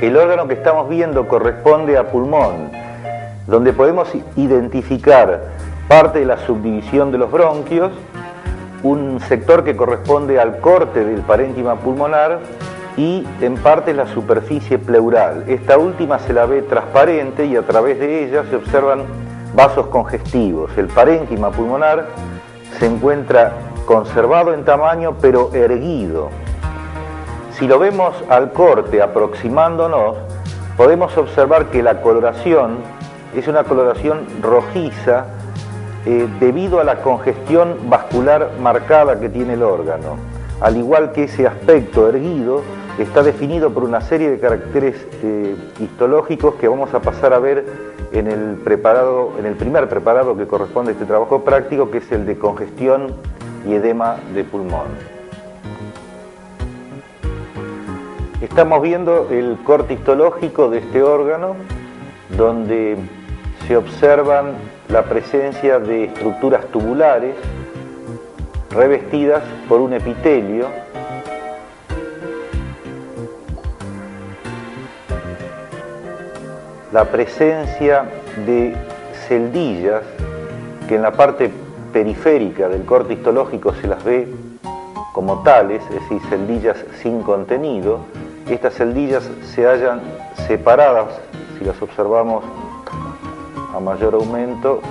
El órgano que estamos viendo corresponde a pulmón, donde podemos identificar parte de la subdivisión de los bronquios, un sector que corresponde al corte del parénquima pulmonar y en parte la superficie pleural. Esta última se la ve transparente y a través de ella se observan vasos congestivos. El parénquima pulmonar se encuentra conservado en tamaño pero erguido. Si lo vemos al corte aproximándonos, podemos observar que la coloración es una coloración rojiza debido a la congestión vascular marcada que tiene el órgano. Al igual que ese aspecto erguido, está definido por una serie de caracteres histológicos que vamos a pasar a ver en el primer preparado que corresponde a este trabajo práctico, que es el de congestión y edema de pulmón. Estamos viendo el corte histológico de este órgano, donde se observan la presencia de estructuras tubulares revestidas por un epitelio, la presencia de celdillas que en la parte periférica del corte histológico se las ve como tales, es decir, celdillas sin contenido. Estas celdillas se hallan separadas, si las observamos a mayor aumento,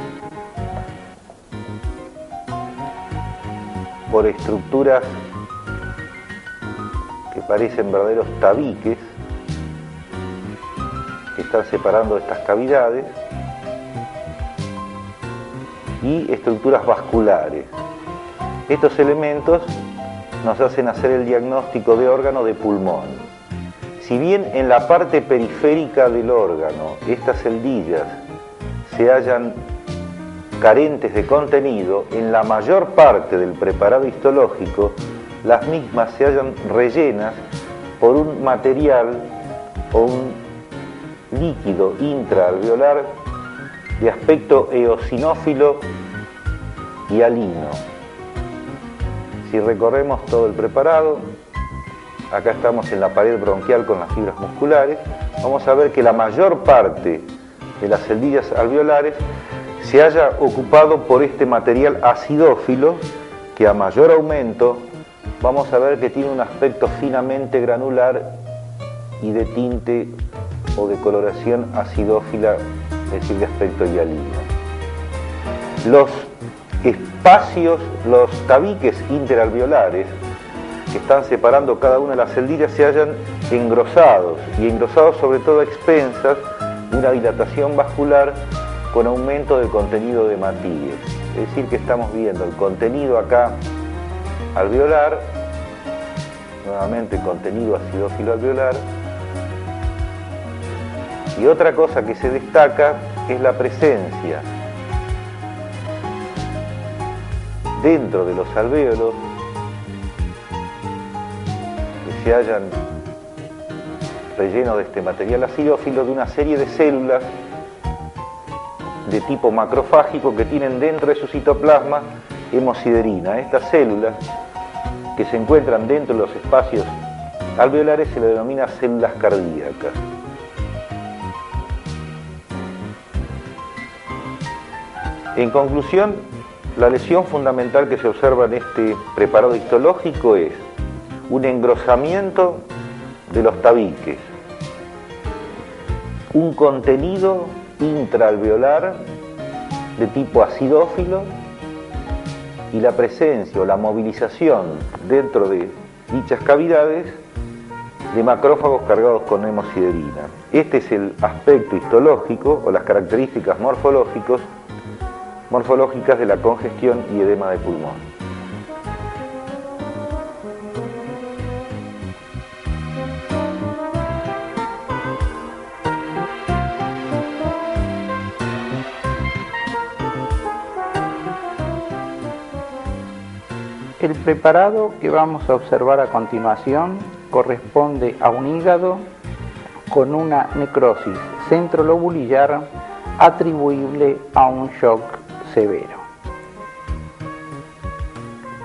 por estructuras que parecen verdaderos tabiques que están separando estas cavidades, y estructuras vasculares. Estos elementos nos hacen hacer el diagnóstico de órgano de pulmón. Si bien en la parte periférica del órgano estas celdillas se hallan carentes de contenido, en la mayor parte del preparado histológico las mismas se hallan rellenas por un material o un líquido intraalveolar de aspecto eosinófilo y alino. Si recorremos todo el preparado, acá estamos en la pared bronquial con las fibras musculares, vamos a ver que la mayor parte de las celdillas alveolares se haya ocupado por este material acidófilo, que a mayor aumento vamos a ver que tiene un aspecto finamente granular y de tinte o de coloración acidófila, es decir, de aspecto hialino. Los espacios, los tabiques interalveolares que están separando cada una de las celdillas se hallan engrosados, y engrosados sobre todo a expensas de una dilatación vascular con aumento del contenido de hematíes. Es decir, que estamos viendo el contenido acá alveolar, nuevamente contenido acidófilo alveolar, y otra cosa que se destaca es la presencia dentro de los alvéolos que se hallan rellenos de este material acidófilo de una serie de células de tipo macrofágico que tienen dentro de su citoplasma hemosiderina. Estas células que se encuentran dentro de los espacios alveolares se le denomina células cardíacas. En conclusión, la lesión fundamental que se observa en este preparado histológico es un engrosamiento de los tabiques, un contenido intraalveolar de tipo acidófilo y la presencia o la movilización dentro de dichas cavidades de macrófagos cargados con hemosiderina. Este es el aspecto histológico o las características morfológicas de la congestión y edema de pulmón. El preparado que vamos a observar a continuación corresponde a un hígado con una necrosis centrolobulillar atribuible a un shock severo.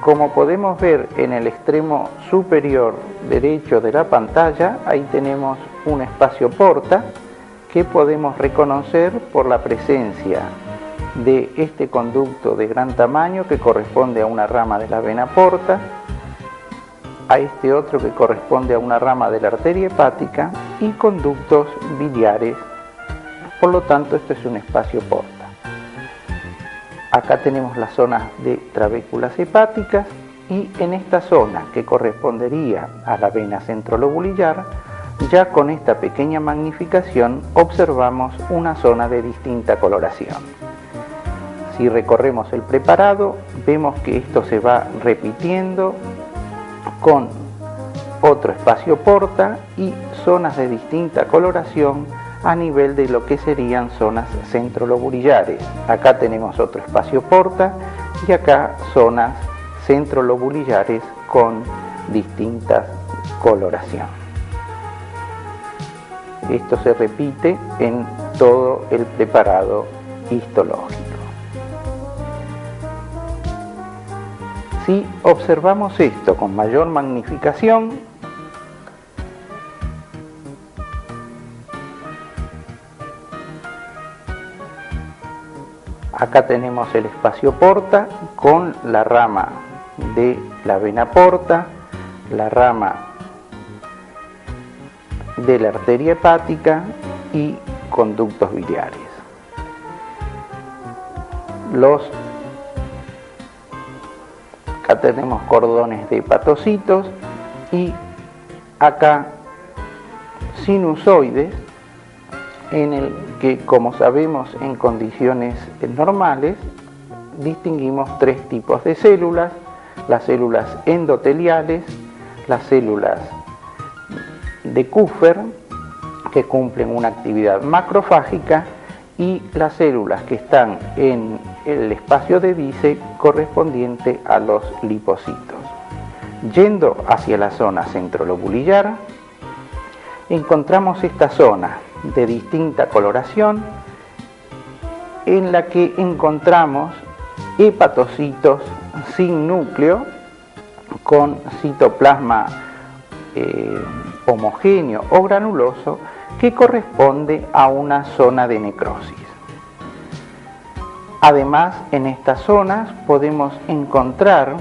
Como podemos ver en el extremo superior derecho de la pantalla, ahí tenemos un espacio porta que podemos reconocer por la presencia de este conducto de gran tamaño que corresponde a una rama de la vena porta, a este otro que corresponde a una rama de la arteria hepática y conductos biliares. Por lo tanto, esto es un espacio porta. Acá tenemos las zonas de trabéculas hepáticas y en esta zona que correspondería a la vena centrolobulillar, ya con esta pequeña magnificación observamos una zona de distinta coloración. Si recorremos el preparado, vemos que esto se va repitiendo con otro espacio porta y zonas de distinta coloración a nivel de lo que serían zonas centrolobulillares. Acá tenemos otro espacio porta y acá zonas centrolobulillares con distintas coloración. Esto se repite en todo el preparado histológico. Si observamos esto con mayor magnificación, acá tenemos el espacio porta con la rama de la vena porta, la rama de la arteria hepática y conductos biliares. Acá tenemos cordones de hepatocitos y acá sinusoides en el que, como sabemos, en condiciones normales distinguimos tres tipos de células: las células endoteliales, las células de Kupffer que cumplen una actividad macrofágica y las células que están en el espacio de Dice correspondiente a los lipocitos. Yendo hacia la zona centrolobulillar, encontramos esta zona de distinta coloración en la que encontramos hepatocitos sin núcleo con citoplasma homogéneo o granuloso que corresponde a una zona de necrosis. Además, en estas zonas podemos encontrar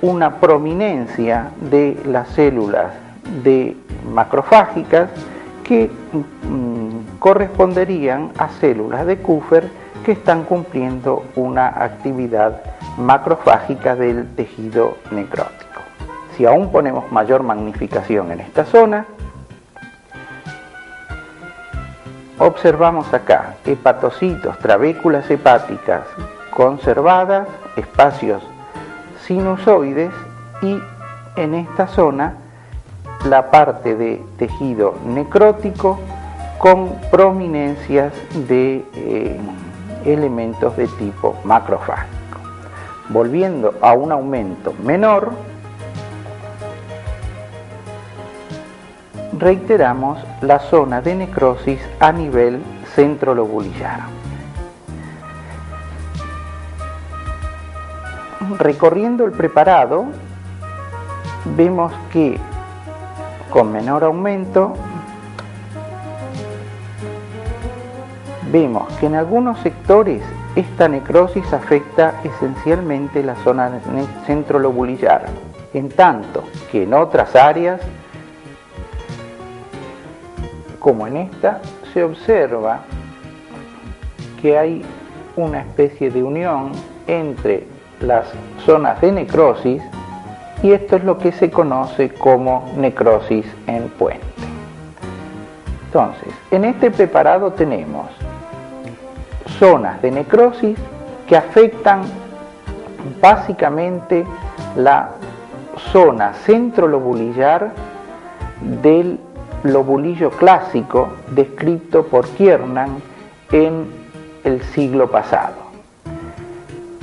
una prominencia de las células macrofágicas que corresponderían a células de Kupffer que están cumpliendo una actividad macrofágica del tejido necrótico. Si aún ponemos mayor magnificación en esta zona, observamos acá hepatocitos, trabéculas hepáticas conservadas, espacios sinusoides y en esta zona la parte de tejido necrótico con prominencias de elementos de tipo macrofágico. Volviendo a un aumento menor, reiteramos la zona de necrosis a nivel centrolobulillar. Recorriendo el preparado, vemos que con menor aumento, vemos que en algunos sectores esta necrosis afecta esencialmente la zona centrolobulillar, en tanto que en otras áreas, como en esta, se observa que hay una especie de unión entre las zonas de necrosis y esto es lo que se conoce como necrosis en puente. Entonces, en este preparado tenemos zonas de necrosis que afectan básicamente la zona centrolobulillar del lobulillo clásico descrito por Kiernan en el siglo pasado.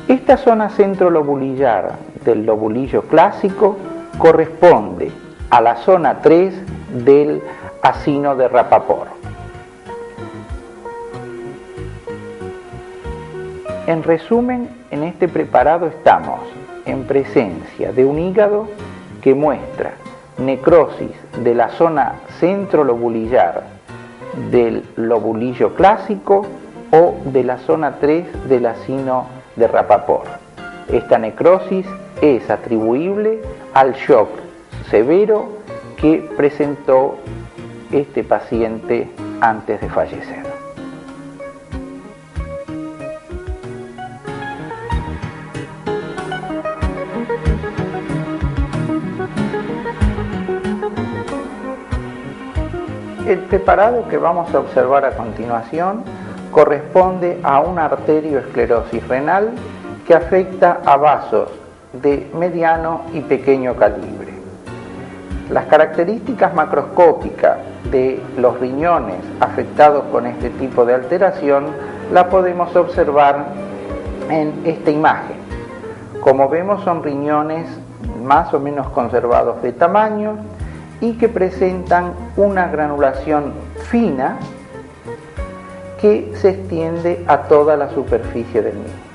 Esta zona centrolobulillar del lobulillo clásico corresponde a la zona 3 del acino de Rappaport. En resumen, en este preparado estamos en presencia de un hígado que muestra necrosis de la zona centrolobulillar del lobulillo clásico o de la zona 3 del acino de Rappaport. Esta necrosis es atribuible al shock severo que presentó este paciente antes de fallecer. El preparado que vamos a observar a continuación corresponde a una arterioesclerosis renal que afecta a vasos de mediano y pequeño calibre. Las características macroscópicas de los riñones afectados con este tipo de alteración la podemos observar en esta imagen. Como vemos, son riñones más o menos conservados de tamaño y que presentan una granulación fina que se extiende a toda la superficie del mismo.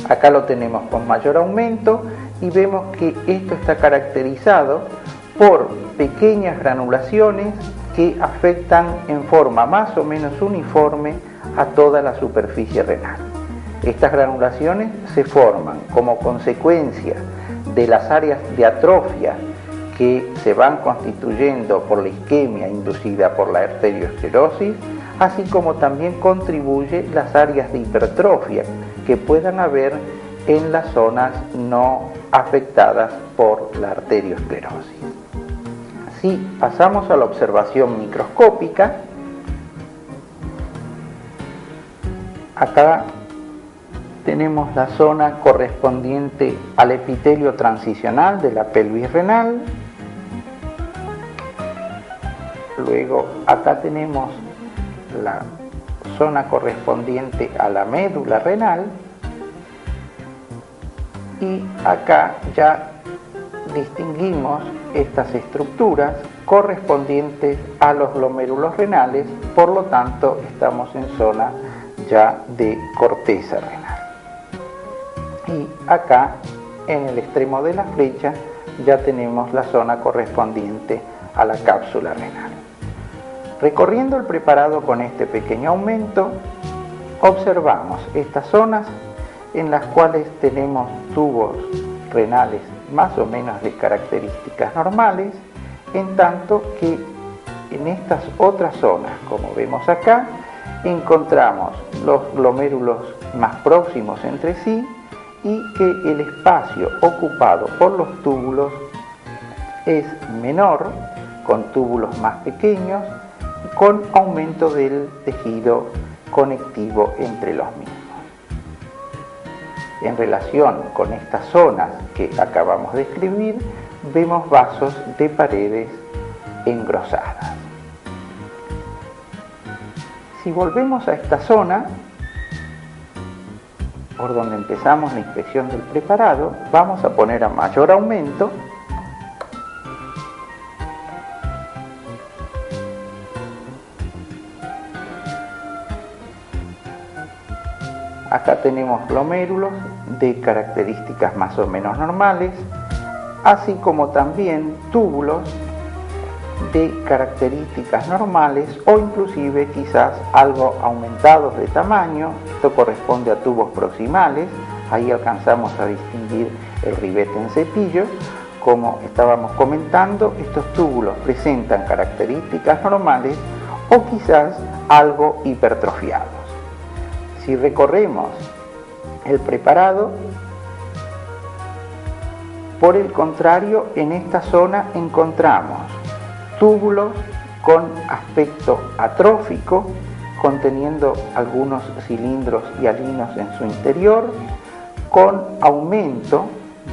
Acá lo tenemos con mayor aumento y vemos que esto está caracterizado por pequeñas granulaciones que afectan en forma más o menos uniforme a toda la superficie renal. Estas granulaciones se forman como consecuencia de las áreas de atrofia que se van constituyendo por la isquemia inducida por la arterioesclerosis, así como también contribuye las áreas de hipertrofia que puedan haber en las zonas no afectadas por la arterioesclerosis. Así, pasamos a la observación microscópica. Acá tenemos la zona correspondiente al epitelio transicional de la pelvis renal. Luego acá tenemos la zona correspondiente a la médula renal y acá ya distinguimos estas estructuras correspondientes a los glomérulos renales, por lo tanto estamos en zona ya de corteza renal. Y acá en el extremo de la flecha ya tenemos la zona correspondiente a la cápsula renal. Recorriendo el preparado con este pequeño aumento, observamos estas zonas en las cuales tenemos tubos renales más o menos de características normales, en tanto que en estas otras zonas, como vemos acá, encontramos los glomérulos más próximos entre sí y que el espacio ocupado por los túbulos es menor, con túbulos más pequeños, con aumento del tejido conectivo entre los mismos. En relación con estas zonas que acabamos de escribir, vemos vasos de paredes engrosadas. Si volvemos a esta zona, por donde empezamos la inspección del preparado, vamos a poner a mayor aumento. Acá tenemos glomérulos de características más o menos normales, así como también túbulos de características normales o inclusive quizás algo aumentados de tamaño. Esto corresponde a tubos proximales. Ahí alcanzamos a distinguir el ribete en cepillo. Como estábamos comentando, estos túbulos presentan características normales o quizás algo hipertrofiados. Si recorremos el preparado, Por el contrario, en esta zona encontramos túbulos con aspecto atrófico, conteniendo algunos cilindros hialinos en su interior, con aumento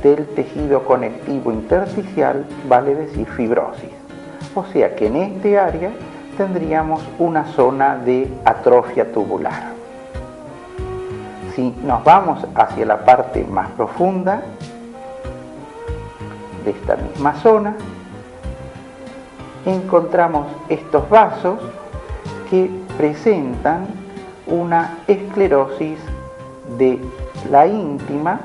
del tejido conectivo intersticial, vale decir fibrosis. O sea que en este área tendríamos una zona de atrofia tubular. Si nos vamos hacia la parte más profunda de esta misma zona, encontramos estos vasos que presentan una esclerosis de la íntima,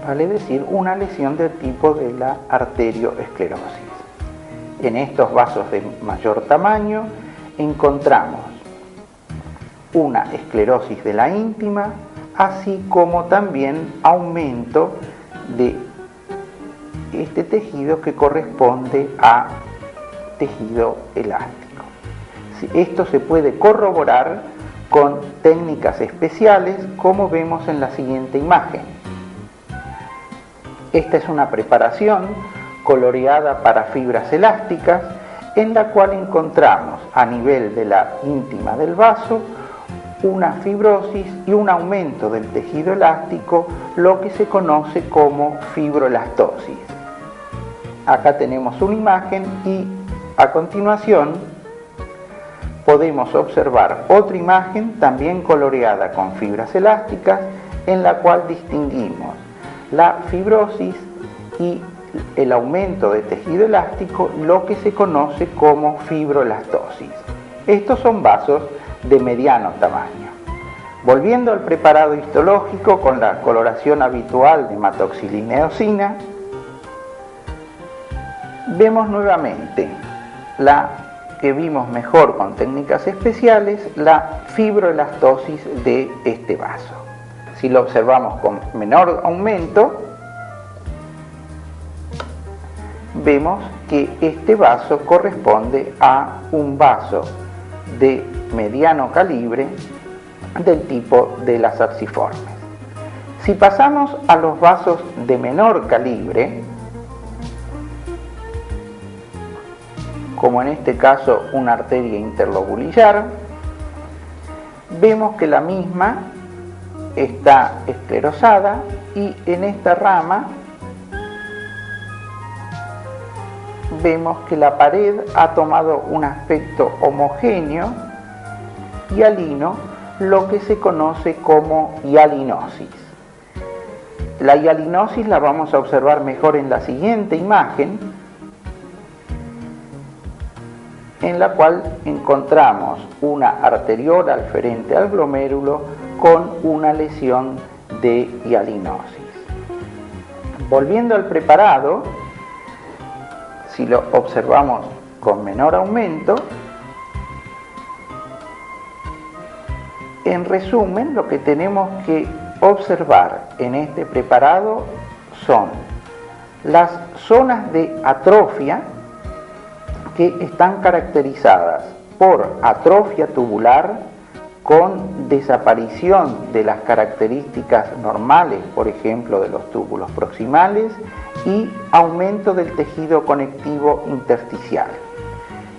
vale decir una lesión del tipo de la arterioesclerosis. En estos vasos de mayor tamaño encontramos una esclerosis de la íntima, así como también aumento de este tejido que corresponde a tejido elástico. Esto se puede corroborar con técnicas especiales, como vemos en la siguiente imagen. Esta es una preparación coloreada para fibras elásticas, en la cual encontramos a nivel de la íntima del vaso una fibrosis y un aumento del tejido elástico, lo que se conoce como fibroelastosis. Acá tenemos una imagen y a continuación podemos observar otra imagen también coloreada con fibras elásticas, en la cual distinguimos la fibrosis y el aumento de tejido elástico, lo que se conoce como fibroelastosis. Estos son vasos de mediano tamaño. Volviendo al preparado histológico con la coloración habitual de hematoxilina y eosina, vemos nuevamente la que vimos mejor con técnicas especiales, la fibroelastosis de este vaso. Si lo observamos con menor aumento, vemos que este vaso corresponde a un vaso de mediano calibre del tipo de las arciformes. Si pasamos a los vasos de menor calibre, como en este caso una arteria interlobulillar, vemos que la misma está esclerosada y en esta rama vemos que la pared ha tomado un aspecto homogéneo hialino, lo que se conoce como hialinosis. La hialinosis la vamos a observar mejor en la siguiente imagen, en la cual encontramos una arteriola aferente al glomérulo con una lesión de hialinosis. Volviendo al preparado, si lo observamos con menor aumento, en resumen, lo que tenemos que observar en este preparado son las zonas de atrofia que están caracterizadas por atrofia tubular con desaparición de las características normales, por ejemplo, de los túbulos proximales, y aumento del tejido conectivo intersticial.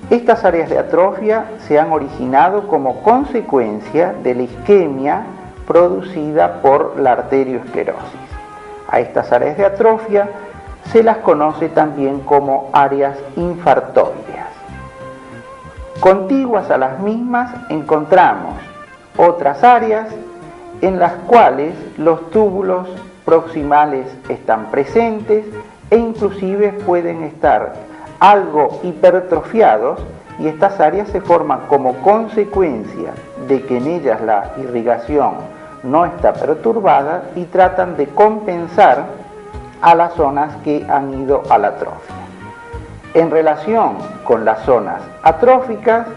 Estas áreas de atrofia se han originado como consecuencia de la isquemia producida por la arterioesclerosis. A estas áreas de atrofia se las conoce también como áreas infartoideas. Contiguas a las mismas encontramos otras áreas en las cuales los túbulos proximales están presentes e inclusive pueden estar algo hipertrofiados, y estas áreas se forman como consecuencia de que en ellas la irrigación no está perturbada y tratan de compensar a las zonas que han ido a la atrofia. En relación con las zonas atróficas,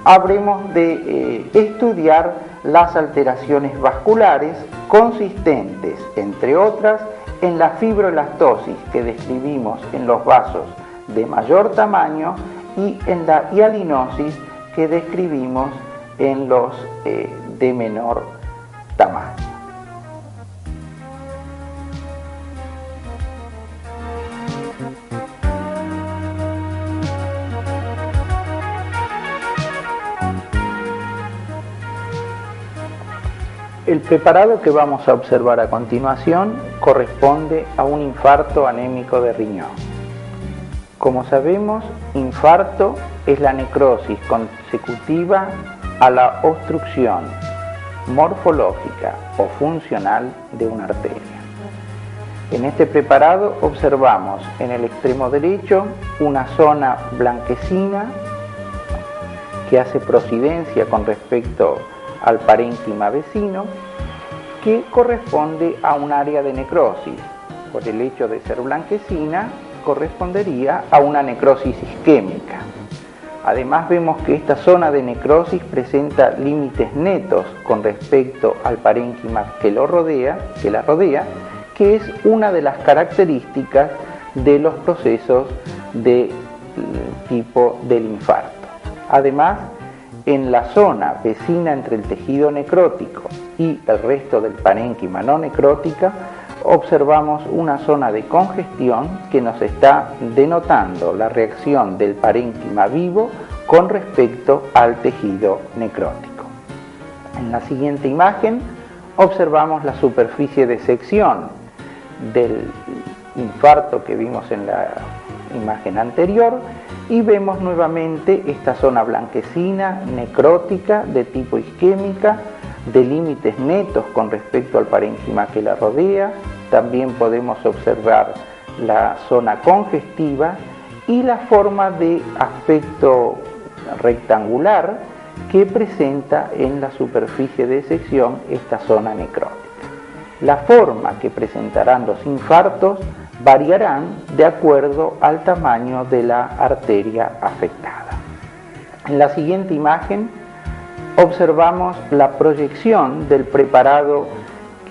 habremos de estudiar las alteraciones vasculares consistentes, entre otras, en la fibroelastosis que describimos en los vasos de mayor tamaño y en la hialinosis que describimos en los de menor tamaño. El preparado que vamos a observar a continuación corresponde a un infarto anémico de riñón. Como sabemos, infarto es la necrosis consecutiva a la obstrucción morfológica o funcional de una arteria. En este preparado observamos en el extremo derecho una zona blanquecina que hace prosidencia con respecto al parénquima vecino, que corresponde a un área de necrosis. Por el hecho de ser blanquecina, correspondería a una necrosis isquémica. Además vemos que esta zona de necrosis presenta límites netos con respecto al parénquima que la rodea, que es una de las características de los procesos de tipo del infarto. Además, en la zona vecina entre el tejido necrótico y el resto del parénquima no necrótica, observamos una zona de congestión que nos está denotando la reacción del parénquima vivo con respecto al tejido necrótico. En la siguiente imagen observamos la superficie de sección del infarto que vimos en la imagen anterior y vemos nuevamente esta zona blanquecina, necrótica, de tipo isquémica, de límites netos con respecto al parénquima que la rodea. También podemos observar la zona congestiva y la forma de aspecto rectangular que presenta en la superficie de sección esta zona necrótica. La forma que presentarán los infartos variarán de acuerdo al tamaño de la arteria afectada. En la siguiente imagen observamos la proyección del preparado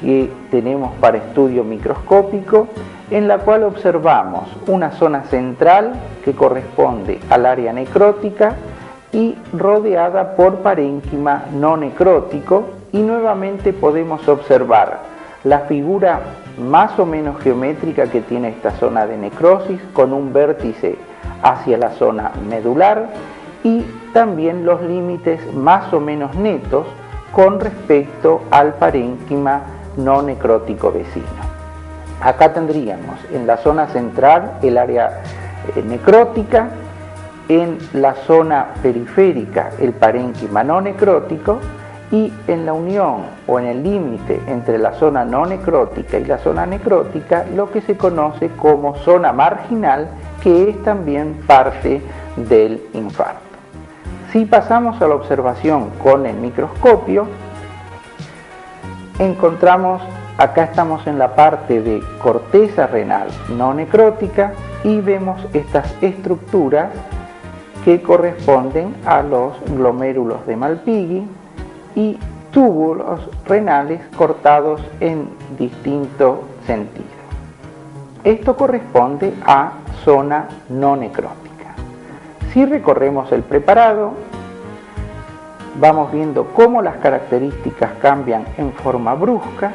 que tenemos para estudio microscópico, en la cual observamos una zona central que corresponde al área necrótica y rodeada por parénquima no necrótico, y nuevamente podemos observar la figura más o menos geométrica que tiene esta zona de necrosis con un vértice hacia la zona medular y también los límites más o menos netos con respecto al parénquima no necrótico vecino. Acá tendríamos en la zona central el área necrótica, en la zona periférica el parénquima no necrótico y en la unión o en el límite entre la zona no necrótica y la zona necrótica lo que se conoce como zona marginal, que es también parte del infarto. Si pasamos a la observación con el microscopio, encontramos, acá estamos en la parte de corteza renal no necrótica y vemos estas estructuras que corresponden a los glomérulos de Malpighi y túbulos renales cortados en distinto sentido. Esto corresponde a zona no necrótica. Si recorremos el preparado, vamos viendo cómo las características cambian en forma brusca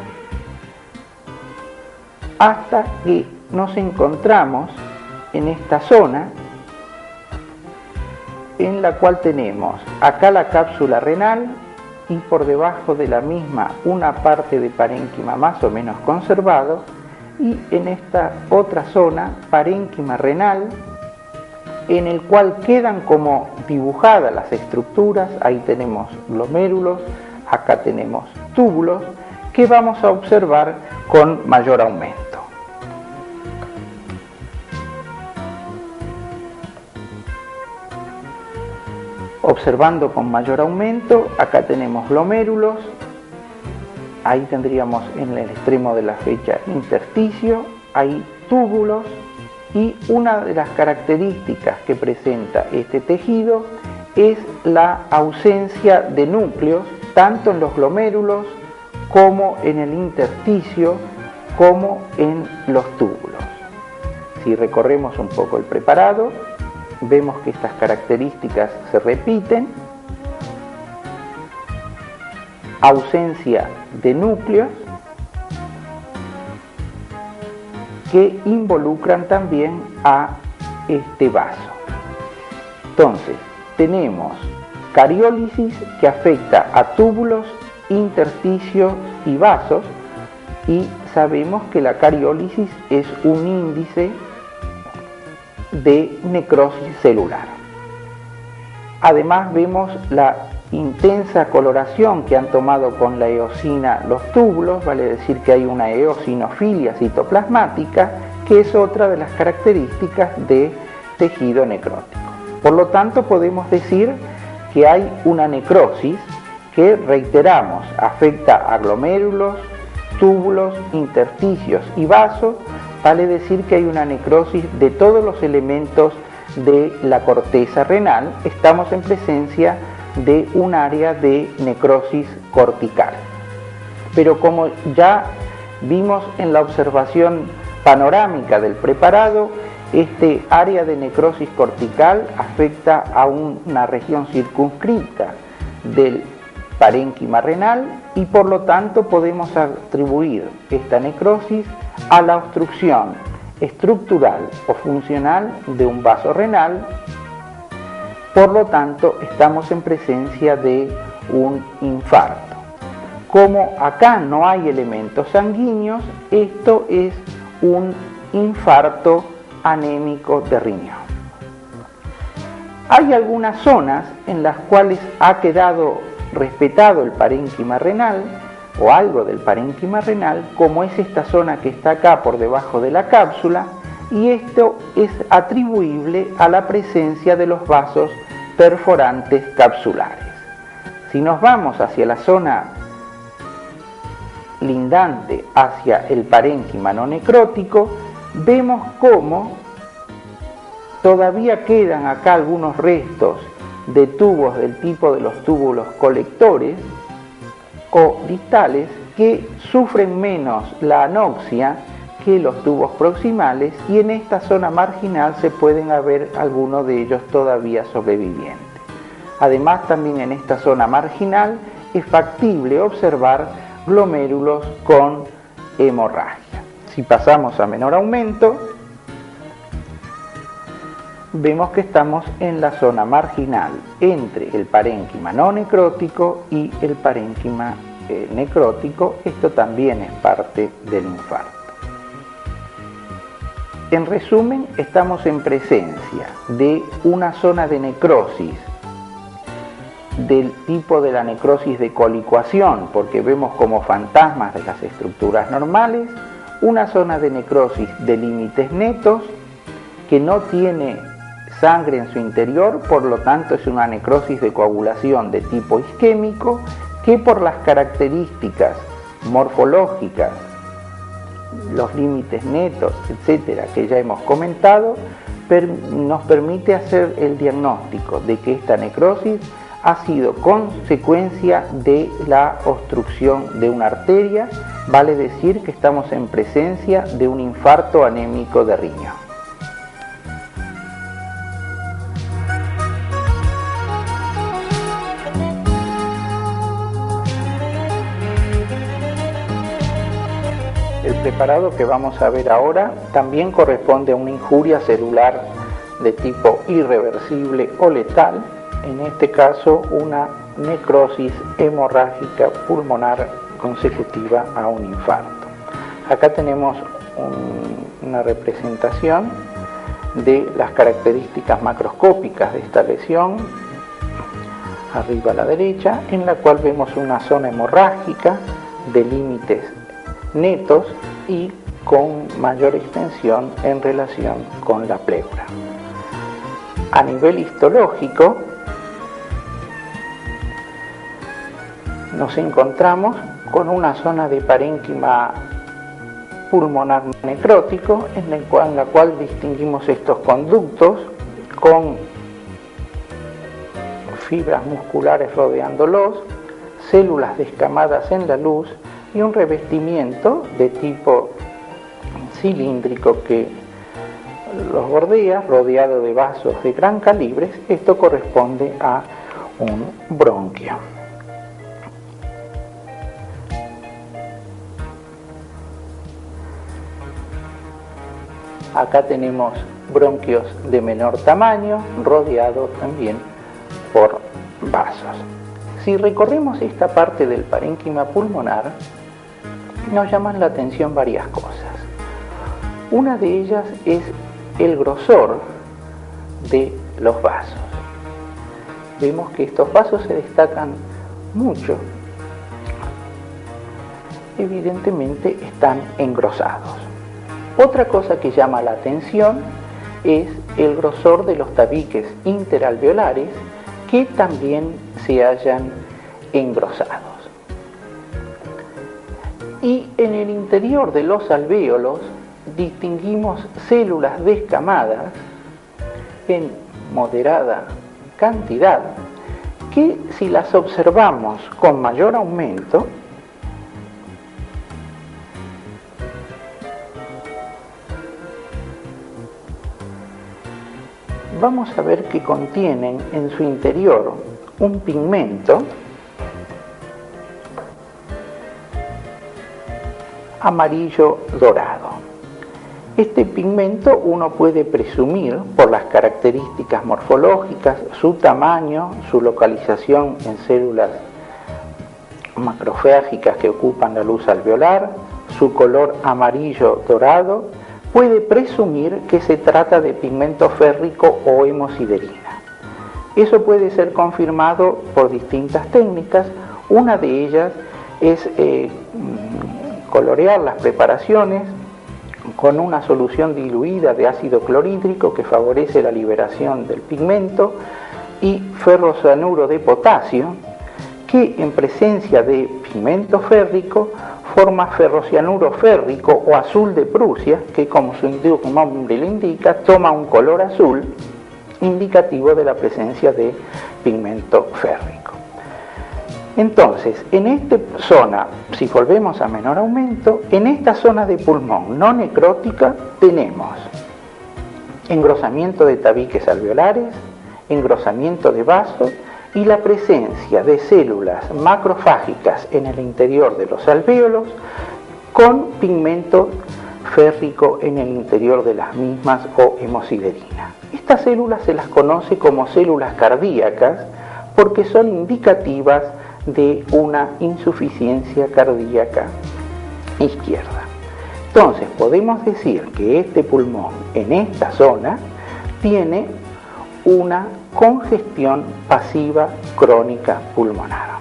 hasta que nos encontramos en esta zona en la cual tenemos acá la cápsula renal y por debajo de la misma una parte de parénquima más o menos conservado, y en esta otra zona parénquima renal en el cual quedan como dibujadas las estructuras. Ahí tenemos glomérulos, acá tenemos túbulos que vamos a observar con mayor aumento. Observando con mayor aumento, acá tenemos glomérulos, ahí tendríamos en el extremo de la flecha intersticio, hay túbulos, y una de las características que presenta este tejido es la ausencia de núcleos, tanto en los glomérulos como en el intersticio, como en los túbulos. Si recorremos un poco el preparado, vemos que estas características se repiten: ausencia de núcleos que involucran también a este vaso. Entonces, tenemos cariólisis que afecta a túbulos intersticios y vasos, y sabemos que la cariólisis es un índice de necrosis celular. Además vemos la intensa coloración que han tomado con la eosina los túbulos, vale decir que hay una eosinofilia citoplasmática, que es otra de las características de tejido necrótico. Por lo tanto, podemos decir que hay una necrosis que, reiteramos, afecta a glomérulos, túbulos, intersticios y vasos. Vale decir que hay una necrosis de todos los elementos de la corteza renal. Estamos en presencia de un área de necrosis cortical. Pero como ya vimos en la observación panorámica del preparado, este área de necrosis cortical afecta a una región circunscrita del parénquima renal y por lo tanto podemos atribuir esta necrosis a la obstrucción estructural o funcional de un vaso renal. Por lo tanto, estamos en presencia de un infarto. Como acá no hay elementos sanguíneos, esto es un infarto anémico de riñón. Hay algunas zonas en las cuales ha quedado respetado el parénquima renal o algo del parénquima renal, como es esta zona que está acá por debajo de la cápsula, y esto es atribuible a la presencia de los vasos perforantes capsulares. Si nos vamos hacia la zona lindante hacia el parénquima no necrótico, vemos cómo todavía quedan acá algunos restos de tubos del tipo de los túbulos colectores o distales que sufren menos la anoxia que los tubos proximales, y en esta zona marginal se pueden ver algunos de ellos todavía sobrevivientes. Además, también en esta zona marginal es factible observar glomérulos con hemorragia. Si pasamos a menor aumento, vemos que estamos en la zona marginal entre el parénquima no necrótico y el parénquima necrótico. Esto también es parte del infarto. En resumen, estamos en presencia de una zona de necrosis del tipo de la necrosis de colicuación, porque vemos como fantasmas de las estructuras normales, una zona de necrosis de límites netos que no tiene sangre en su interior, por lo tanto es una necrosis de coagulación de tipo isquémico, que por las características morfológicas, los límites netos, etcétera, que ya hemos comentado, nos permite hacer el diagnóstico de que esta necrosis ha sido consecuencia de la obstrucción de una arteria, vale decir que estamos en presencia de un infarto anémico de riñón. El preparado que vamos a ver ahora también corresponde a una injuria celular de tipo irreversible o letal, en este caso una necrosis hemorrágica pulmonar consecutiva a un infarto. Acá tenemos una representación de las características macroscópicas de esta lesión, arriba a la derecha, en la cual vemos una zona hemorrágica de límites netos y con mayor extensión en relación con la pleura. A nivel histológico, nos encontramos con una zona de parénquima pulmonar necrótico en la cual distinguimos estos conductos con fibras musculares rodeándolos, células descamadas en la luz y un revestimiento de tipo cilíndrico que los bordea, rodeado de vasos de gran calibre. Esto corresponde a un bronquio. Acá tenemos bronquios de menor tamaño, rodeados también por vasos. Si recorremos esta parte del parénquima pulmonar, nos llaman la atención varias cosas. Una de ellas es el grosor de los vasos. Vemos que estos vasos se destacan mucho. Evidentemente están engrosados. Otra cosa que llama la atención es el grosor de los tabiques interalveolares, que también se hallan engrosados. Y en el interior de los alvéolos distinguimos células descamadas en moderada cantidad, que si las observamos con mayor aumento, vamos a ver que contienen en su interior un pigmento amarillo dorado. Este pigmento uno puede presumir, por las características morfológicas, su tamaño, su localización en células macrofágicas que ocupan la luz alveolar, su color amarillo dorado, puede presumir que se trata de pigmento férrico o hemosiderina. Eso puede ser confirmado por distintas técnicas. Una de ellas es colorear las preparaciones con una solución diluida de ácido clorhídrico que favorece la liberación del pigmento, y ferrocianuro de potasio, que en presencia de pigmento férrico forma ferrocianuro férrico o azul de Prusia, que como su nombre le indica, toma un color azul indicativo de la presencia de pigmento férrico. Entonces, en esta zona, si volvemos a menor aumento, en esta zona de pulmón no necrótica tenemos engrosamiento de tabiques alveolares, engrosamiento de vasos y la presencia de células macrofágicas en el interior de los alvéolos con pigmento férrico en el interior de las mismas o hemosiderina. Estas células se las conoce como células cardíacas porque son indicativas de una insuficiencia cardíaca izquierda. Entonces podemos decir que este pulmón en esta zona tiene una congestión pasiva crónica pulmonar.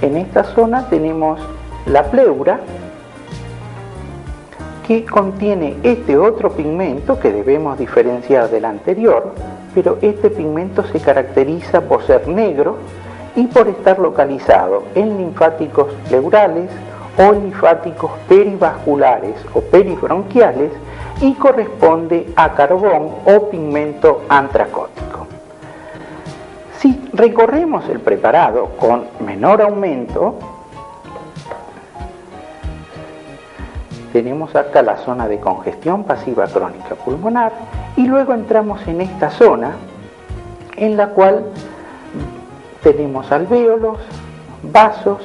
En esta zona tenemos la pleura, que contiene este otro pigmento que debemos diferenciar del anterior, pero este pigmento se caracteriza por ser negro y por estar localizado en linfáticos pleurales o linfáticos perivasculares o peribronquiales y corresponde a carbón o pigmento antracótico. Si recorremos el preparado con menor aumento, tenemos acá la zona de congestión pasiva crónica pulmonar y luego entramos en esta zona en la cual tenemos alvéolos, vasos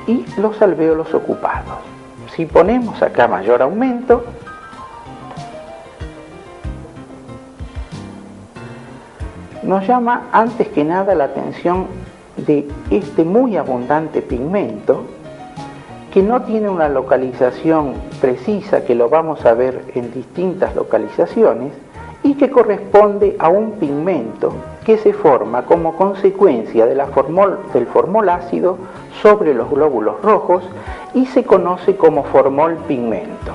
y los alvéolos ocupados. Si ponemos acá mayor aumento, nos llama antes que nada la atención de este muy abundante pigmento que no tiene una localización precisa, que lo vamos a ver en distintas localizaciones, y que corresponde a un pigmento que se forma como consecuencia de del formol ácido sobre los glóbulos rojos y se conoce como formol pigmento.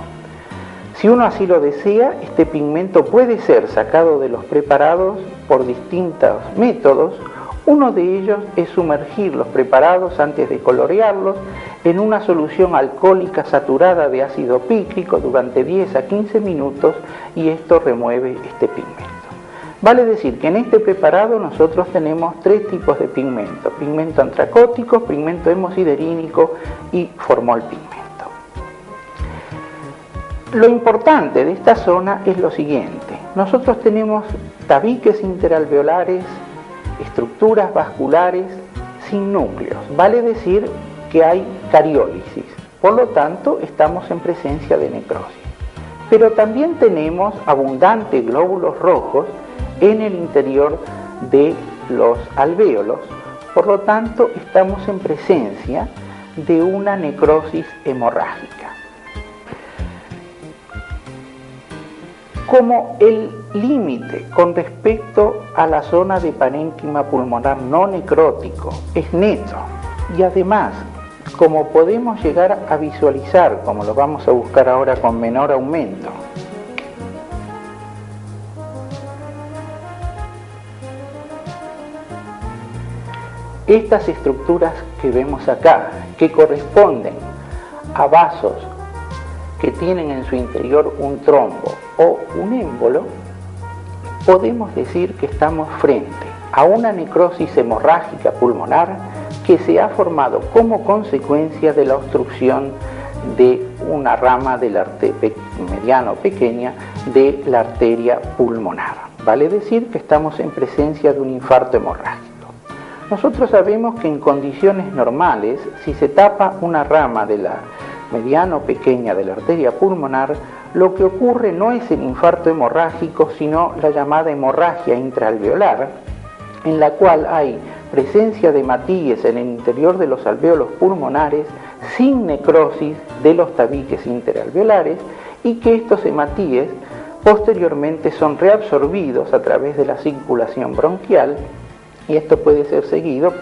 Si uno así lo desea, este pigmento puede ser sacado de los preparados por distintos métodos. Uno de ellos es sumergir los preparados antes de colorearlos en una solución alcohólica saturada de ácido pícrico durante 10 a 15 minutos y esto remueve este pigmento. Vale decir que en este preparado nosotros tenemos tres tipos de pigmento: pigmento antracótico, pigmento hemosiderínico y formol pigmento. Lo importante de esta zona es lo siguiente: nosotros tenemos tabiques interalveolares, estructuras vasculares sin núcleos, vale decir que hay cariólisis, por lo tanto estamos en presencia de necrosis. Pero también tenemos abundantes glóbulos rojos en el interior de los alvéolos, por lo tanto estamos en presencia de una necrosis hemorrágica. Como el límite con respecto a la zona de parénquima pulmonar no necrótico es neto, y además, como podemos llegar a visualizar, como lo vamos a buscar ahora con menor aumento, estas estructuras que vemos acá, que corresponden a vasos que tienen en su interior un trombo o un émbolo, podemos decir que estamos frente a una necrosis hemorrágica pulmonar que se ha formado como consecuencia de la obstrucción de una rama de la arteria mediana o pequeña de la arteria pulmonar. Vale decir que estamos en presencia de un infarto hemorrágico. Nosotros sabemos que en condiciones normales, si se tapa una rama de la mediana o pequeña de la arteria pulmonar, lo que ocurre no es el infarto hemorrágico, sino la llamada hemorragia intraalveolar, en la cual hay presencia de hematíes en el interior de los alvéolos pulmonares sin necrosis de los tabiques interalveolares, y que estos hematíes posteriormente son reabsorbidos a través de la circulación bronquial, y esto puede ser seguido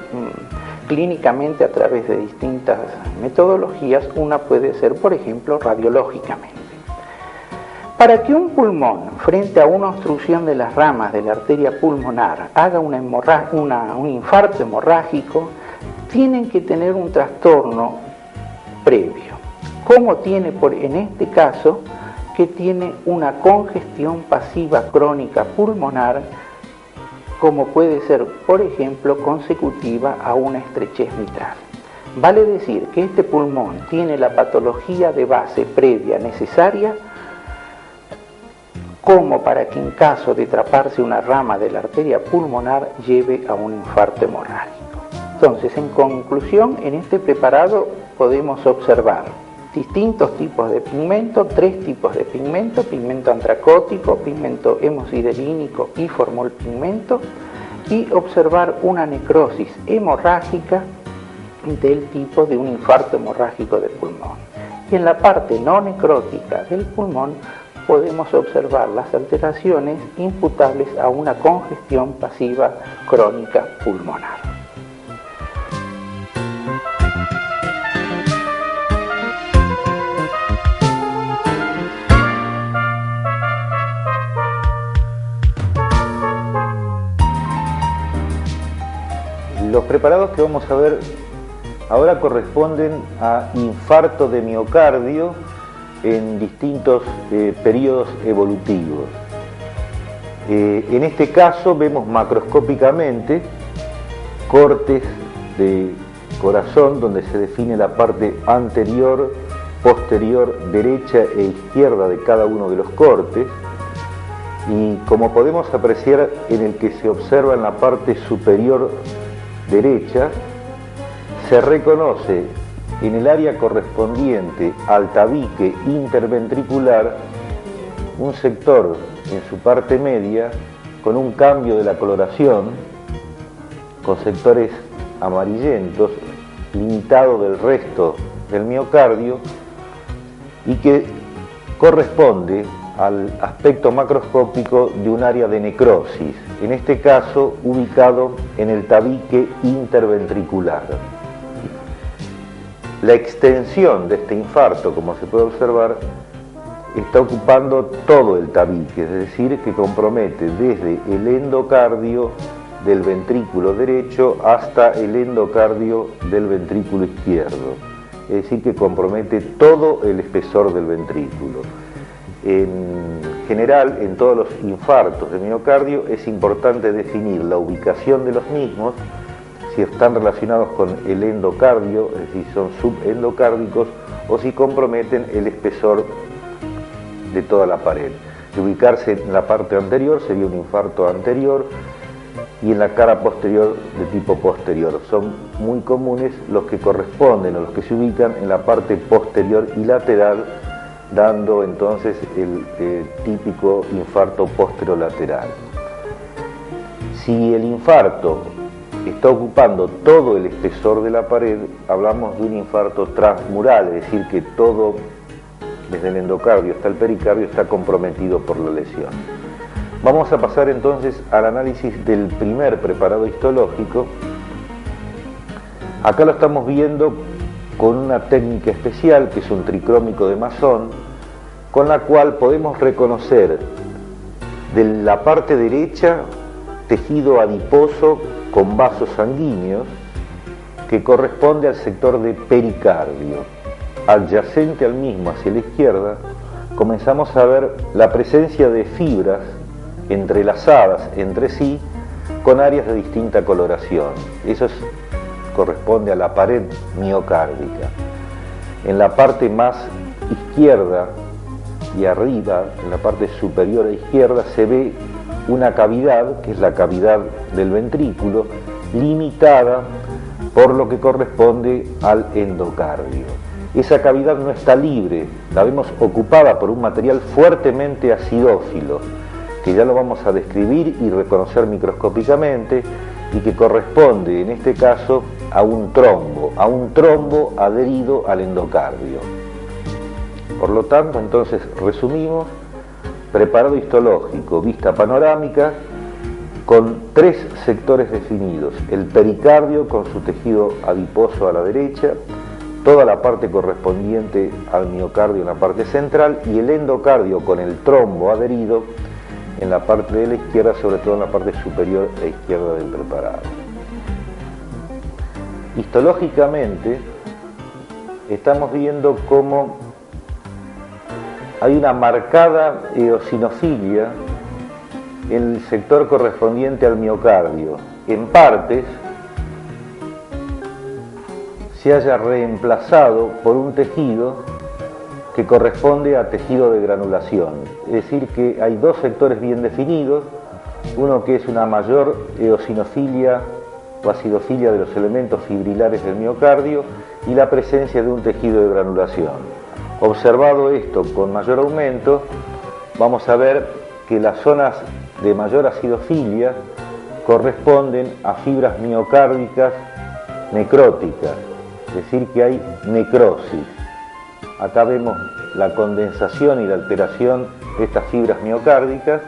clínicamente a través de distintas metodologías. Una puede ser, por ejemplo, radiológicamente. Para que un pulmón, frente a una obstrucción de las ramas de la arteria pulmonar, haga un infarto hemorrágico, tienen que tener un trastorno previo. ¿Cómo tiene en este caso? Que tiene una congestión pasiva crónica pulmonar, como puede ser, por ejemplo, consecutiva a una estrechez mitral. Vale decir que este pulmón tiene la patología de base previa necesaria como para que en caso de traparse una rama de la arteria pulmonar lleve a un infarto hemorrágico. Entonces, en conclusión, en este preparado podemos observar distintos tipos de pigmento, 3 tipos de pigmento: pigmento antracótico, pigmento hemosiderínico y formolpigmento, y observar una necrosis hemorrágica del tipo de un infarto hemorrágico del pulmón. Y en la parte no necrótica del pulmón podemos observar las alteraciones imputables a una congestión pasiva crónica pulmonar. Los preparados que vamos a ver ahora corresponden a infarto de miocardio en distintos periodos evolutivos. En este caso vemos macroscópicamente cortes de corazón donde se define la parte anterior, posterior, derecha e izquierda de cada uno de los cortes, y como podemos apreciar, en el que se observa en la parte superior derecha, se reconoce en el área correspondiente al tabique interventricular un sector en su parte media con un cambio de la coloración, con sectores amarillentos, limitado del resto del miocardio, y que corresponde al aspecto macroscópico de un área de necrosis, en este caso ubicado en el tabique interventricular. La extensión de este infarto, como se puede observar, está ocupando todo el tabique, es decir, que compromete desde el endocardio del ventrículo derecho hasta el endocardio del ventrículo izquierdo, es decir, que compromete todo el espesor del ventrículo. En general, en todos los infartos de miocardio es importante definir la ubicación de los mismos, si están relacionados con el endocardio, es decir, son subendocárdicos, o si comprometen el espesor de toda la pared. De ubicarse en la parte anterior sería un infarto anterior, y en la cara posterior de tipo posterior. Son muy comunes los que corresponden o los que se ubican en la parte posterior y lateral, dando entonces el típico infarto posterolateral. Si el infarto está ocupando todo el espesor de la pared, hablamos de un infarto transmural, es decir, que todo, desde el endocardio hasta el pericardio, está comprometido por la lesión. Vamos a pasar entonces al análisis del primer preparado histológico. Acá lo estamos viendo con una técnica especial, que es un tricrómico de Masson, con la cual podemos reconocer de la parte derecha tejido adiposo con vasos sanguíneos que corresponde al sector de pericardio. Adyacente al mismo, hacia la izquierda, comenzamos a ver la presencia de fibras entrelazadas entre sí con áreas de distinta coloración. Eso corresponde a la pared miocárdica. En la parte más izquierda y arriba, en la parte superior a izquierda, se ve una cavidad, que es la cavidad del ventrículo, limitada por lo que corresponde al endocardio. Esa cavidad no está libre, la vemos ocupada por un material fuertemente acidófilo, que ya lo vamos a describir y reconocer microscópicamente, y que corresponde en este caso a un trombo adherido al endocardio. Por lo tanto, entonces resumimos: preparado histológico, vista panorámica, con tres sectores definidos: el pericardio con su tejido adiposo a la derecha, toda la parte correspondiente al miocardio en la parte central, y el endocardio con el trombo adherido en la parte de la izquierda, sobre todo en la parte superior e izquierda del preparado. Histológicamente estamos viendo cómo hay una marcada eosinofilia en el sector correspondiente al miocardio. En partes se haya reemplazado por un tejido que corresponde a tejido de granulación. Es decir, que hay dos sectores bien definidos, uno que es una mayor eosinofilia o acidofilia de los elementos fibrilares del miocardio y la presencia de un tejido de granulación. Observado esto con mayor aumento, vamos a ver que las zonas de mayor acidofilia corresponden a fibras miocárdicas necróticas, es decir, que hay necrosis. Acá vemos la condensación y la alteración de estas fibras miocárdicas,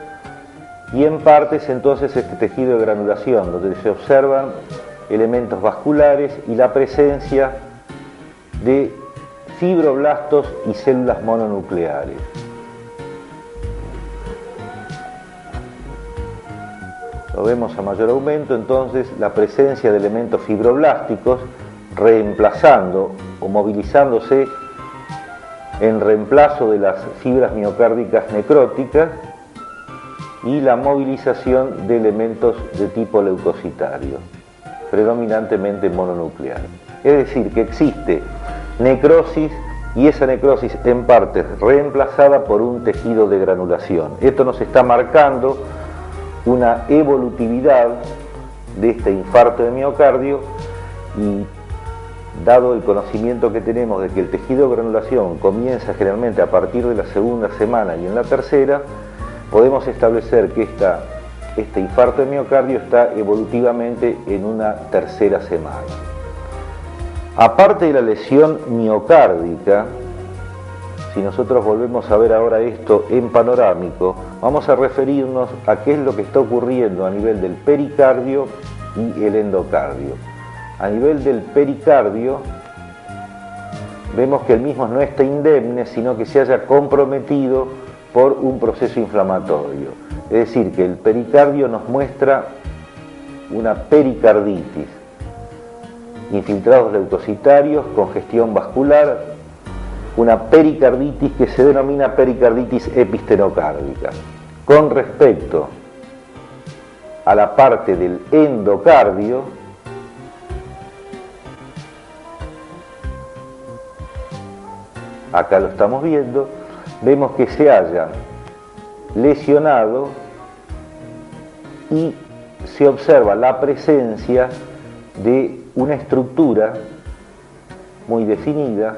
y en partes entonces este tejido de granulación, donde se observan elementos vasculares y la presencia de fibroblastos y células mononucleares. Lo vemos a mayor aumento entonces la presencia de elementos fibroblásticos reemplazando o movilizándose en reemplazo de las fibras miocárdicas necróticas, y la movilización de elementos de tipo leucocitario, predominantemente mononuclear. Es decir, que existe necrosis, y esa necrosis en parte reemplazada por un tejido de granulación. Esto nos está marcando una evolutividad de este infarto de miocardio, y dado el conocimiento que tenemos de que el tejido de granulación comienza generalmente a partir de la segunda semana y en la tercera, podemos establecer que este infarto de miocardio está evolutivamente en una tercera semana. Aparte de la lesión miocárdica, si nosotros volvemos a ver ahora esto en panorámico, vamos a referirnos a qué es lo que está ocurriendo a nivel del pericardio y el endocardio. A nivel del pericardio, vemos que el mismo no está indemne, sino que se haya comprometido por un proceso inflamatorio. Es decir, que el pericardio nos muestra una pericarditis, infiltrados leucocitarios, congestión vascular, una pericarditis que se denomina pericarditis epistenocárdica. Con respecto a la parte del endocardio, acá lo estamos viendo, vemos que se haya lesionado y se observa la presencia de una estructura muy definida.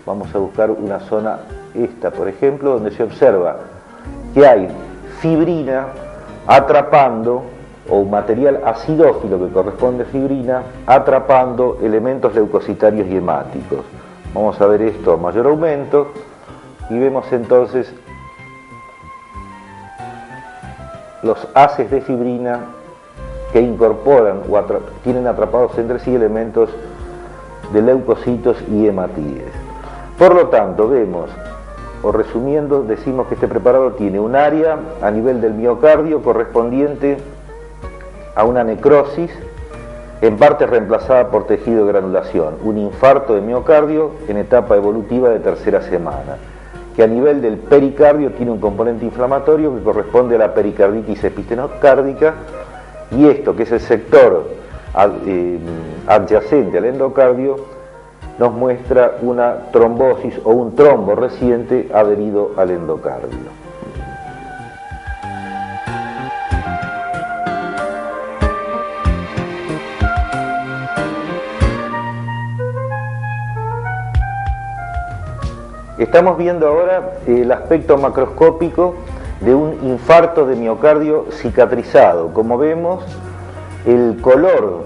Vamos a buscar una zona, esta por ejemplo, donde se observa que hay fibrina atrapando, o un material acidófilo que corresponde a fibrina, atrapando elementos leucocitarios y hemáticos. Vamos a ver esto a mayor aumento y vemos entonces los haces de fibrina que incorporan o tienen atrapados entre sí elementos de leucocitos y hematíes. Por lo tanto, vemos, o resumiendo, decimos que este preparado tiene un área a nivel del miocardio correspondiente a una necrosis, en parte reemplazada por tejido de granulación, un infarto de miocardio en etapa evolutiva de tercera semana, que a nivel del pericardio tiene un componente inflamatorio que corresponde a la pericarditis epistenocárdica, y esto, que es el sector adyacente al endocardio, nos muestra una trombosis o un trombo reciente adherido al endocardio. Estamos viendo ahora el aspecto macroscópico de un infarto de miocardio cicatrizado. Como vemos, el color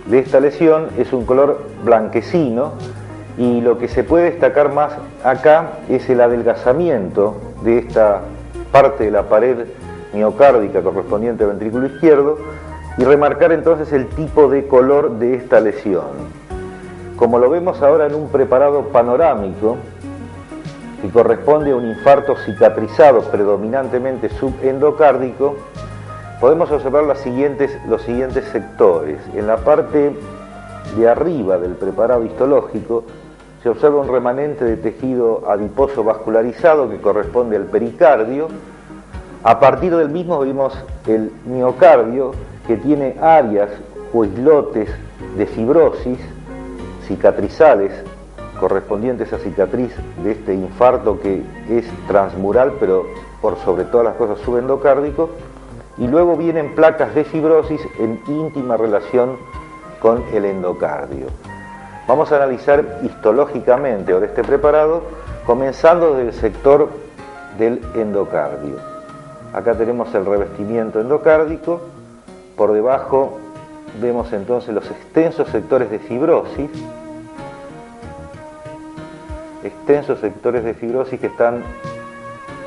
de esta lesión es un color blanquecino y lo que se puede destacar más acá es el adelgazamiento de esta parte de la pared miocárdica correspondiente al ventrículo izquierdo y remarcar entonces el tipo de color de esta lesión. Como lo vemos ahora en un preparado panorámico, que corresponde a un infarto cicatrizado predominantemente subendocárdico, podemos observar los siguientes sectores. En la parte de arriba del preparado histológico se observa un remanente de tejido adiposo vascularizado que corresponde al pericardio. A partir del mismo vemos el miocardio, que tiene áreas o islotes de fibrosis cicatrizales correspondientes a cicatriz de este infarto que es transmural, pero por sobre todas las cosas subendocárdico, y luego vienen placas de fibrosis en íntima relación con el endocardio. Vamos a analizar histológicamente ahora este preparado, comenzando desde el sector del endocardio. Acá tenemos el revestimiento endocárdico, por debajo vemos entonces los extensos sectores de fibrosis, que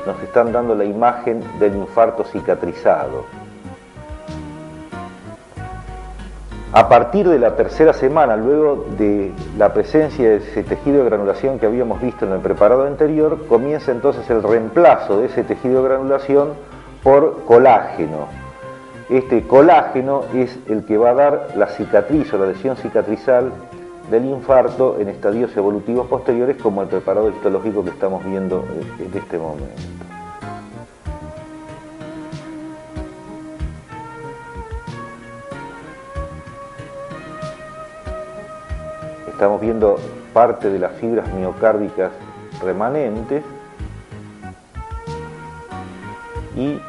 nos están dando la imagen del infarto cicatrizado. A partir de la tercera semana, luego de la presencia de ese tejido de granulación que habíamos visto en el preparado anterior, comienza entonces el reemplazo de ese tejido de granulación por colágeno. Este colágeno es el que va a dar la cicatriz o la lesión cicatrizal del infarto en estadios evolutivos posteriores, como el preparado histológico que estamos viendo en este momento. Estamos viendo parte de las fibras miocárdicas remanentes y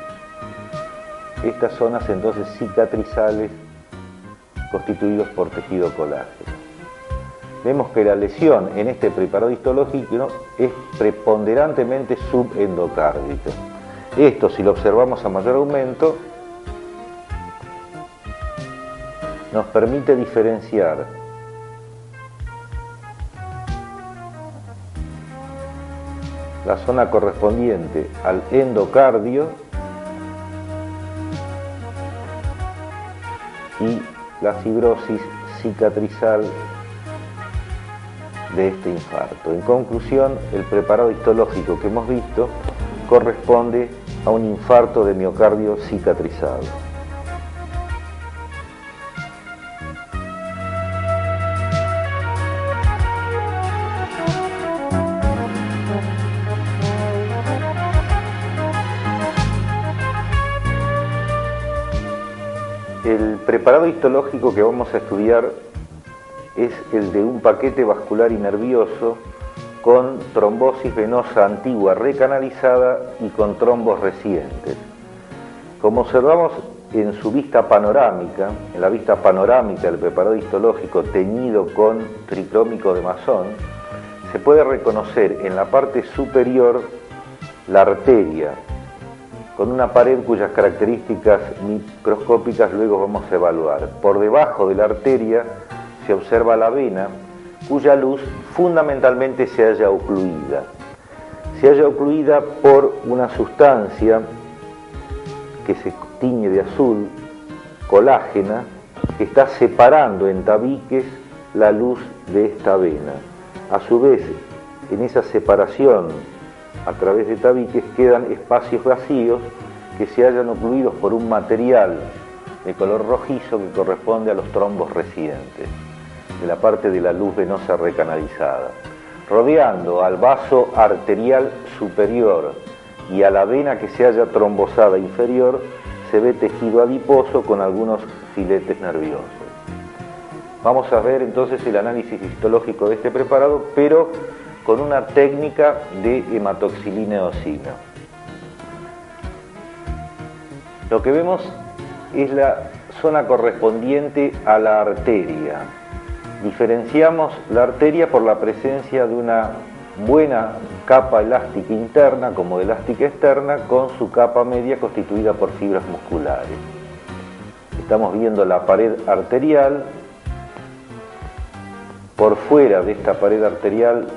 estas zonas entonces cicatrizales constituidos por tejido colágeno. Vemos que la lesión en este preparado histológico es preponderantemente subendocárdica. Esto, si lo observamos a mayor aumento, nos permite diferenciar la zona correspondiente al endocardio y la fibrosis cicatrizal de este infarto. En conclusión, el preparado histológico que hemos visto corresponde a un infarto de miocardio cicatrizado. El preparado histológico que vamos a estudiar es el de un paquete vascular y nervioso con trombosis venosa antigua recanalizada y con trombos recientes. Como observamos en su vista panorámica, en la vista panorámica del preparado histológico teñido con tricrómico de Masson, se puede reconocer en la parte superior la arteria con una pared cuyas características microscópicas luego vamos a evaluar. Por debajo de la arteria se observa la vena, cuya luz fundamentalmente se halla ocluida. Se halla ocluida por una sustancia que se tiñe de azul, colágena, que está separando en tabiques la luz de esta vena. A su vez, en esa separación a través de tabiques quedan espacios vacíos que se hallan ocluidos por un material de color rojizo que corresponde a los trombos recientes, de la parte de la luz venosa recanalizada. Rodeando al vaso arterial superior y a la vena que se halla trombosada inferior, se ve tejido adiposo con algunos filetes nerviosos. Vamos a ver entonces el análisis histológico de este preparado, pero con una técnica de hematoxilina eosina. Lo que vemos es la zona correspondiente a la arteria. Diferenciamos la arteria por la presencia de una buena capa elástica interna como elástica externa, con su capa media constituida por fibras musculares. Estamos viendo la pared arterial. Por fuera de esta pared arterial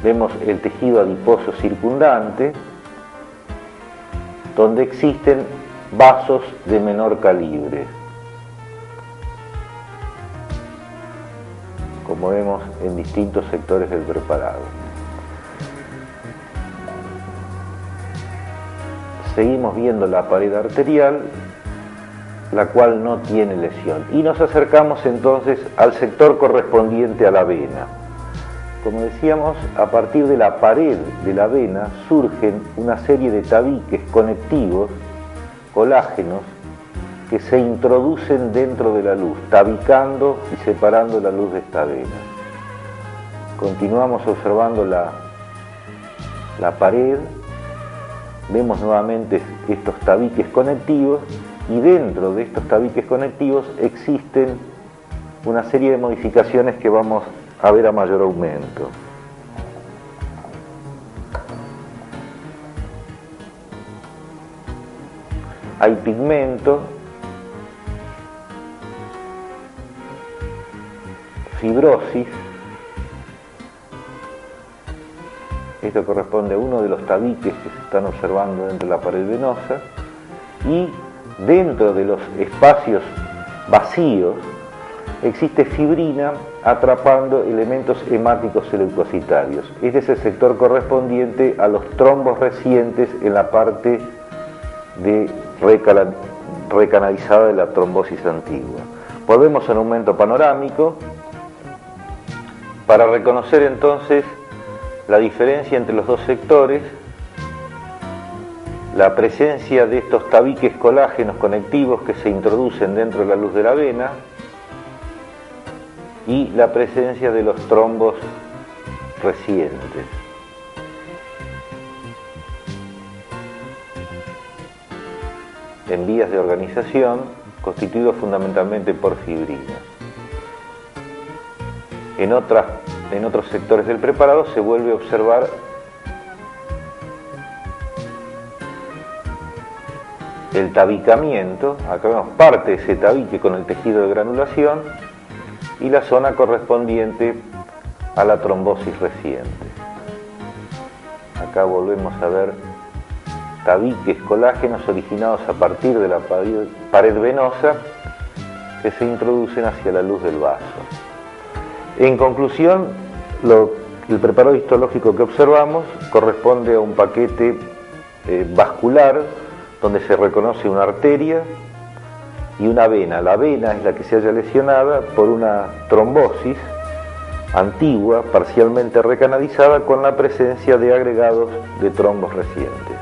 vemos el tejido adiposo circundante, donde existen vasos de menor calibre, como vemos en distintos sectores del preparado. Seguimos viendo la pared arterial, la cual no tiene lesión, y nos acercamos entonces al sector correspondiente a la vena. Como decíamos, a partir de la pared de la vena surgen una serie de tabiques conectivos, colágenos, que se introducen dentro de la luz, tabicando y separando la luz de esta vena. Continuamos observando la pared, vemos nuevamente estos tabiques conectivos, y dentro de estos tabiques conectivos existen una serie de modificaciones que vamos a ver a mayor aumento. Hay pigmento, fibrosis. Esto corresponde a uno de los tabiques que se están observando dentro de la pared venosa, y dentro de los espacios vacíos existe fibrina atrapando elementos hemáticos leucocitarios. Este es el sector correspondiente a los trombos recientes en la parte de recanalizada de la trombosis antigua. Volvemos al aumento panorámico para reconocer entonces la diferencia entre los dos sectores, la presencia de estos tabiques colágenos conectivos que se introducen dentro de la luz de la vena, y la presencia de los trombos recientes. En vías de organización, constituidos fundamentalmente por fibrina. En otros sectores del preparado se vuelve a observar el tabicamiento. Acá vemos parte de ese tabique con el tejido de granulación y la zona correspondiente a la trombosis reciente. Acá volvemos a ver tabiques colágenos originados a partir de la pared venosa que se introducen hacia la luz del vaso. En conclusión, el preparado histológico que observamos corresponde a un paquete vascular donde se reconoce una arteria y una vena. La vena es la que se halla lesionada por una trombosis antigua, parcialmente recanalizada, con la presencia de agregados de trombos recientes.